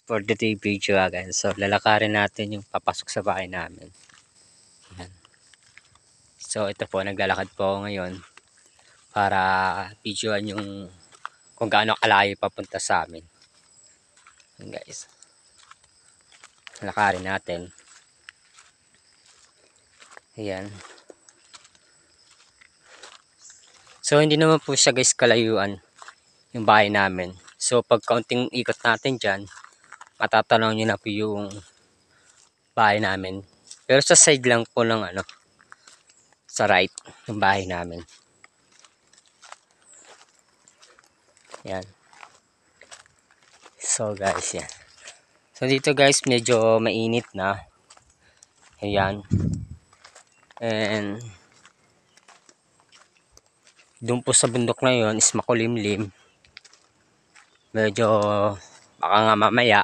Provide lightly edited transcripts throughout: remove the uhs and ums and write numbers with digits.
for today video guys. So lalakarin natin yung papasok sa bahay namin. Yan. So ito po, naglalakad po ako ngayon para videoan yung kung gaano kalayo papunta sa amin. Yan guys. Lalakarin natin. Ayan. So hindi naman po siya guys kalayuan yung bahay namin. So pag kaunting ikot natin dyan, matatanaw nyo na po yung bahay namin. Pero sa side lang po ng sa right yung bahay namin. Yan. So guys, yan. So dito guys medyo mainit na. Ayan. And doon po sa bundok na yon is makulimlim. Medyo baka nga mamaya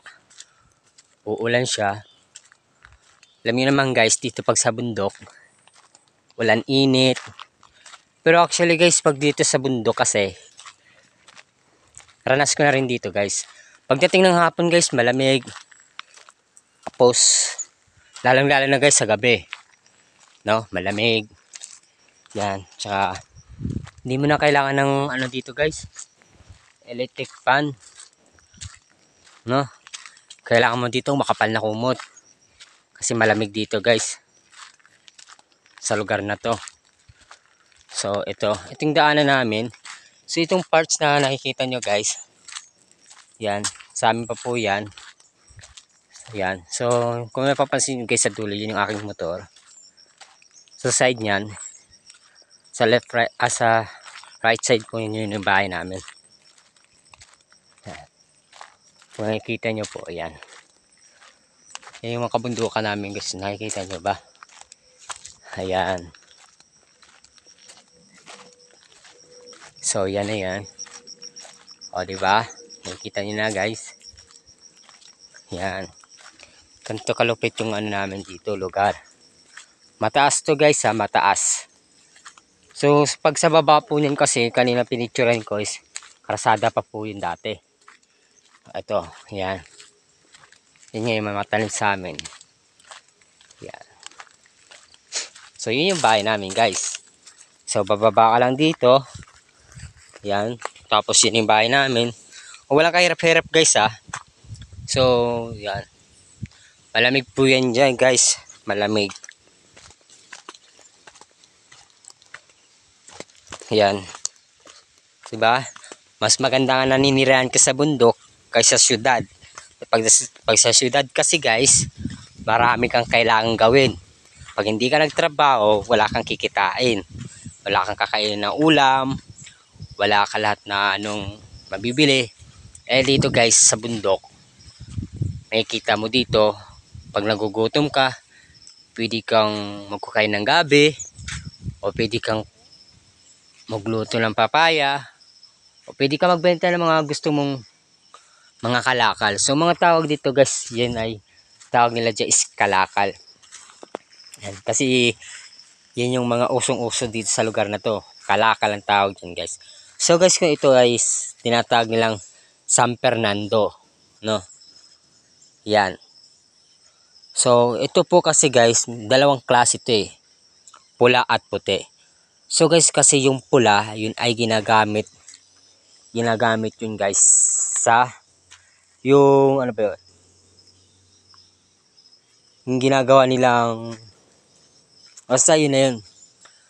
uulan siya. Alam niyo naman guys, dito pag sa bundok ulan init. Pero actually guys, pag dito sa bundok kasi ranas ko na rin dito guys. Pagdating ng hapon guys, malamig. Tapos lalang-lalo na guys sa gabi. No, malamig. Yan, tsaka hindi mo na kailangan ng dito guys, electric fan. No? Kailangan mo dito makapal na kumot. Kasi malamig dito guys. Sa lugar na to. So itong daanan namin. So itong parts na nakikita nyo guys. Yan, sa amin pa po yan. Yan. So kung mapapansin guys sa dulo, yun yung aking motor. Sa side niyan, sa left right, sa right side po yun yung bahay namin. Yan. Kung nakikita nyo po, ayan. Yan yung mga kabundukan namin guys. Nakikita nyo ba? Ayan. So yan na yan. O diba? Nakikita nyo na guys. Yan. Ganito kalupit yung namin dito, lugar. Mataas to guys ha, mataas. So pag sa baba po niyan kasi, kanina pinicturean ko is karasada pa po yun dati. Ito, yan. Yan nga yung mamatalim sa amin. Yan. So yun yung bahay namin guys. So bababa ka lang dito. Yan. Tapos yun yung bahay namin. O walang kahirap-hirap guys ha. So yan. Malamig po yan dyan guys. Malamig. Yan. Diba? Mas maganda nga naninirahan ka sa bundok kaysa syudad. Pag sa syudad kasi guys, marami kang kailangang gawin. Pag hindi ka nagtrabaho, wala kang kikitain. Wala kang kakainin ng ulam. Wala ka lahat na mabibili. Eh dito guys, sa bundok, makikita mo dito, pag nagugutom ka, pwede kang magkukain ng gabi, o pwede kang magluto ng papaya, o pwede ka magbenta ng mga gusto mong mga kalakal. So mga tawag dito guys, yan ay tawag nila dyan is kalakal. Yan, kasi yan yung mga usong-uso dito sa lugar na to. Kalakal ang tawag dyan guys. So guys, kung ito ay tinatawag nilang San Fernando, no? Yan. So ito po kasi guys, dalawang klase ito eh. Pula at puti. So guys, kasi yung pula, yun ay ginagamit yun guys sa yung ano ba yun? Yung ginagawa nilang basta yun na yun.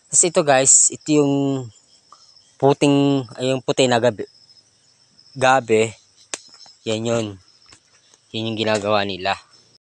Tapos ito guys, ito yung yung puti na gabi. Yan yun. Yun yung ginagawa nila.